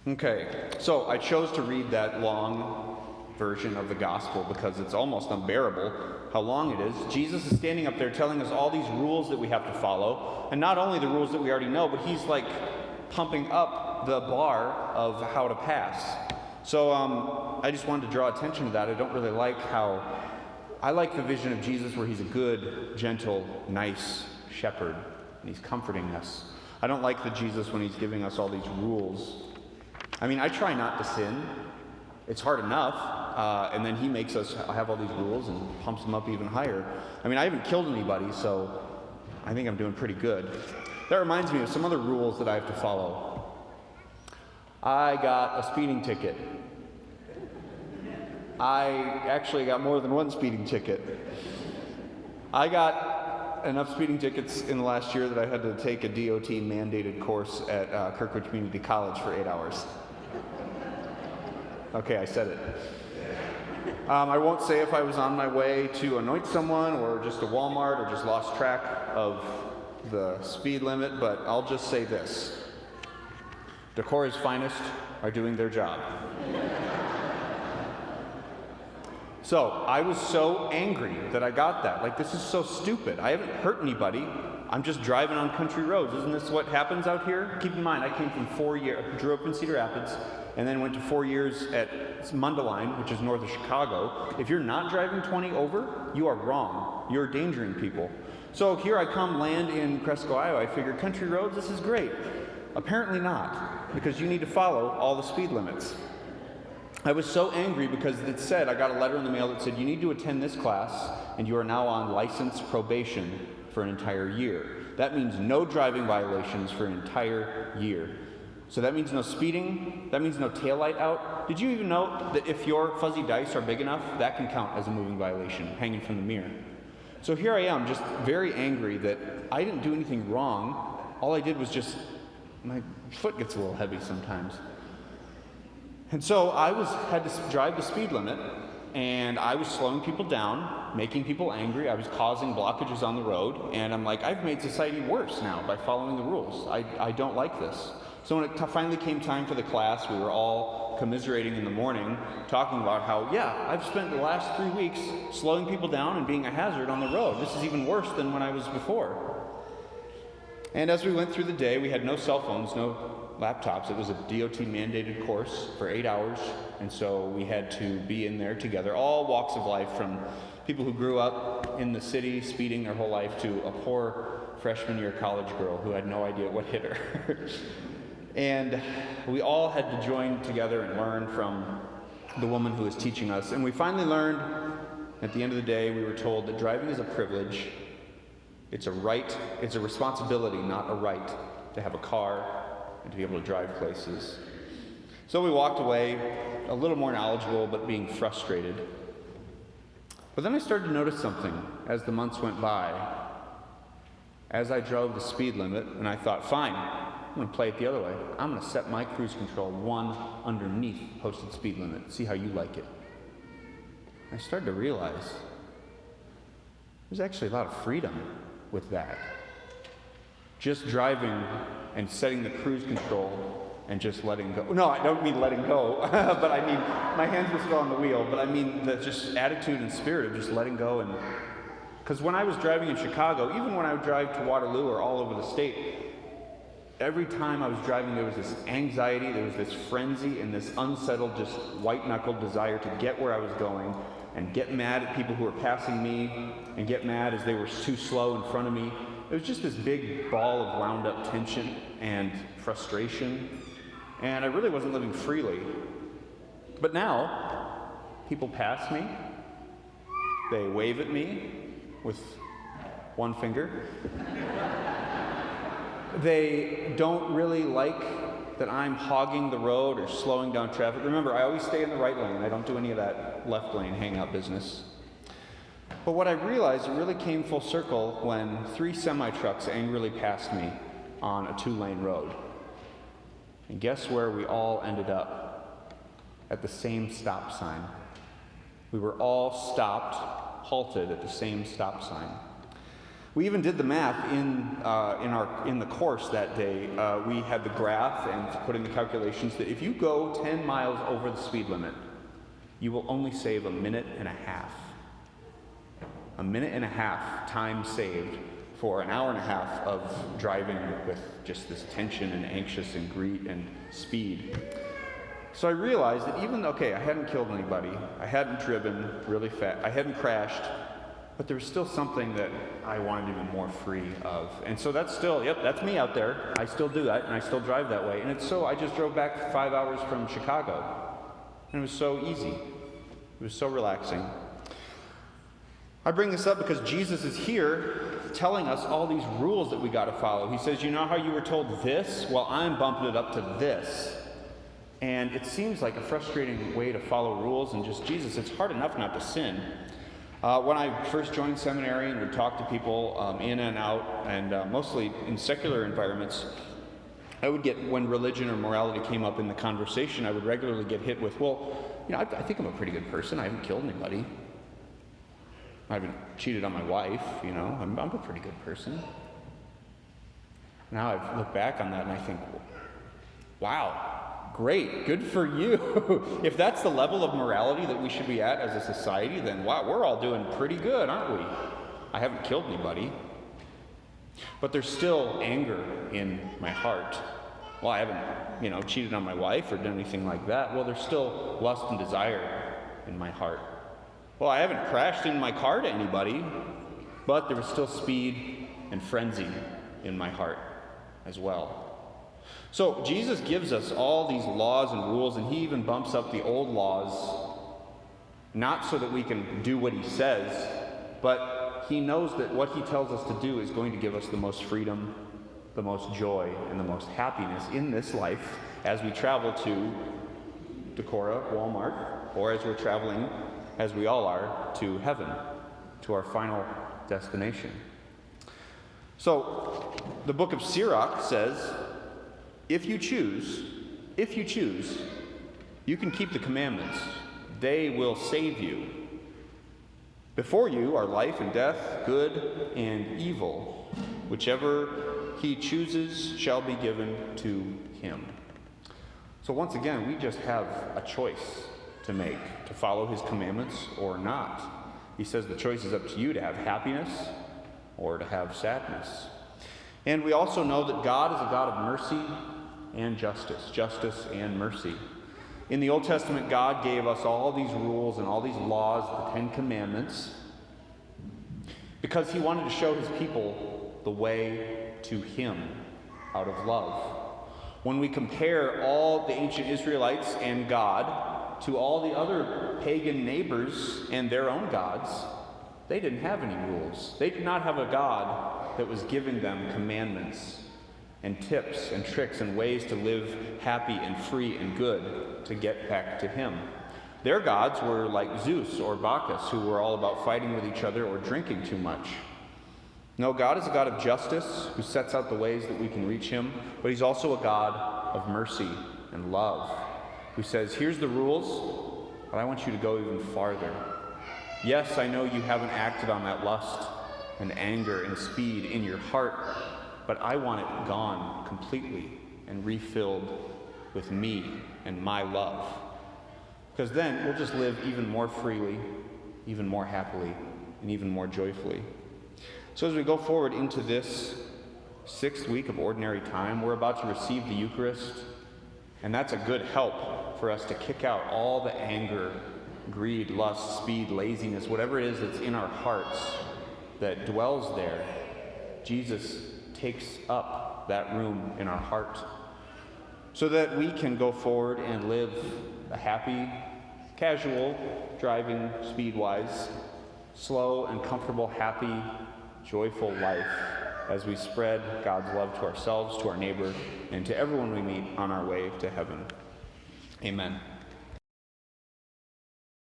Okay, so I chose to read that long version of the gospel because it's almost unbearable how long it is. Jesus is standing up there telling us all these rules that we have to follow, and not only the rules that we already know, but he's like pumping up the bar of how to pass. So I just wanted to draw attention to that. I don't really like I like the vision of Jesus where he's a good, gentle, nice shepherd, and he's comforting us. I don't like the Jesus when he's giving us all these rules. I mean, I try not to sin. It's hard enough, and then he makes us have all these rules and pumps them up even higher. I mean, I haven't killed anybody, so I think I'm doing pretty good. That reminds me of some other rules that I have to follow. I got a speeding ticket. I actually got more than one speeding ticket. I got enough speeding tickets in the last year that I had to take a DOT mandated course at Kirkwood Community College for 8 hours. Okay, I said it. I won't say if I was on my way to anoint someone or just to Walmart or just lost track of the speed limit, but I'll just say this. Decorah's finest are doing their job. So, I was so angry that I got that. Like, this is so stupid. I haven't hurt anybody. I'm just driving on country roads. Isn't this what happens out here? Keep in mind, I came from grew up in Cedar Rapids, and then went to 4 years at Mundelein, which is north of Chicago. If you're not driving 20 over, you are wrong. You're endangering people. So here I come, land in Cresco, Iowa. I figure country roads, this is great. Apparently not, because you need to follow all the speed limits. I was so angry because it said, I got a letter in the mail that said, you need to attend this class, and you are now on license probation for an entire year. That means no driving violations for an entire year. So that means no speeding, that means no taillight out. Did you even know that if your fuzzy dice are big enough, that can count as a moving violation, hanging from the mirror? So here I am, just very angry that I didn't do anything wrong. All I did was just, my foot gets a little heavy sometimes. And so I had to drive the speed limit, and I was slowing people down, making people angry. I was causing blockages on the road, and I'm like, I've made society worse now by following the rules. I don't like this. So when it finally came time for the class, we were all commiserating in the morning, talking about how, I've spent the last 3 weeks slowing people down and being a hazard on the road. This is even worse than when I was before. And as we went through the day, we had no cell phones, no laptops. It was a DOT mandated course for 8 hours, and so we had to be in there together, all walks of life, from people who grew up in the city speeding their whole life to a poor freshman year college girl who had no idea what hit her. And we all had to join together and learn from the woman who was teaching us. And we finally learned, at the end of the day, we were told that driving is a privilege. It's a right, it's a responsibility, not a right, to have a car and to be able to drive places. So we walked away a little more knowledgeable, but being frustrated. But then I started to notice something as the months went by. As I drove the speed limit, and I thought, fine, I'm going to play it the other way. I'm going to set my cruise control one underneath posted speed limit. See how you like it. I started to realize there's actually a lot of freedom with that. Just driving and setting the cruise control and just letting go. No, I don't mean letting go, but I mean my hands were still on the wheel, but I mean the just attitude and spirit of just letting go. And because when I was driving in Chicago, even when I would drive to Waterloo or all over the state, every time I was driving, there was this anxiety, there was this frenzy, and this unsettled, just white-knuckled desire to get where I was going and get mad at people who were passing me and get mad as they were too slow in front of me. It was just this big ball of wound-up tension and frustration, and I really wasn't living freely. But now, people pass me, they wave at me with one finger. They don't really like that I'm hogging the road or slowing down traffic. Remember, I always stay in the right lane. I don't do any of that left lane hangout business. But what I realized, it really came full circle when 3 semi-trucks angrily passed me on a 2-lane road. And guess where we all ended up? At the same stop sign. We were all stopped, halted at the same stop sign. We even did the math in the course that day. We had the graph and put in the calculations that if you go 10 miles over the speed limit, you will only save a minute and a half. A minute and a half time saved for an hour and a half of driving with just this tension and anxious and greed and speed. So I realized that even though, I hadn't killed anybody, I hadn't driven really fast, I hadn't crashed, but there was still something that I wanted to be more free of. And so that's still, that's me out there. I still do that, and I still drive that way. And I just drove back 5 hours from Chicago. And it was so easy. It was so relaxing. I bring this up because Jesus is here telling us all these rules that we got to follow. He says, you know how you were told this? Well, I'm bumping it up to this. And it seems like a frustrating way to follow rules, and just Jesus, it's hard enough not to sin. When I first joined seminary and would talk to people in and out, and mostly in secular environments, I would get, when religion or morality came up in the conversation, I would regularly get hit with, I think I'm a pretty good person. I haven't killed anybody. I haven't cheated on my wife, I'm a pretty good person. Now I look back on that and I think, wow. Great, good for you. If that's the level of morality that we should be at as a society, then wow, we're all doing pretty good, aren't we? I haven't killed anybody. But there's still anger in my heart. Well, I haven't, cheated on my wife or done anything like that. Well, there's still lust and desire in my heart. Well, I haven't crashed in my car to anybody, but there was still speed and frenzy in my heart as well. So Jesus gives us all these laws and rules, and he even bumps up the old laws, not so that we can do what he says, but he knows that what he tells us to do is going to give us the most freedom, the most joy, and the most happiness in this life as we travel to Decorah, Walmart, or as we're traveling, as we all are, to heaven, to our final destination. So the book of Sirach says, if you choose, you can keep the commandments. They will save you. Before you are life and death, good and evil. Whichever he chooses shall be given to him. So once again, we just have a choice to make, to follow his commandments or not. He says the choice is up to you to have happiness or to have sadness. And we also know that God is a God of mercy and justice and mercy. In the Old Testament, God gave us all these rules and all these laws, the 10 Commandments, because he wanted to show his people the way to him out of love. When we compare all the ancient Israelites and God to all the other pagan neighbors and their own gods, they didn't have any rules. They did not have a God that was giving them commandments and tips and tricks and ways to live happy and free and good to get back to him. Their gods were like Zeus or Bacchus, who were all about fighting with each other or drinking too much. No, God is a God of justice who sets out the ways that we can reach him, but he's also a God of mercy and love who says, here's the rules, but I want you to go even farther. Yes, I know you haven't acted on that lust and anger and speed in your heart, but I want it gone completely and refilled with me and my love. Because then we'll just live even more freely, even more happily, and even more joyfully. So as we go forward into this 6th week of ordinary time, we're about to receive the Eucharist, and that's a good help for us to kick out all the anger, greed, lust, speed, laziness, whatever it is that's in our hearts that dwells there. Jesus takes up that room in our heart so that we can go forward and live a happy, casual driving speed-wise, slow and comfortable, happy, joyful life as we spread God's love to ourselves, to our neighbor, and to everyone we meet on our way to heaven. Amen.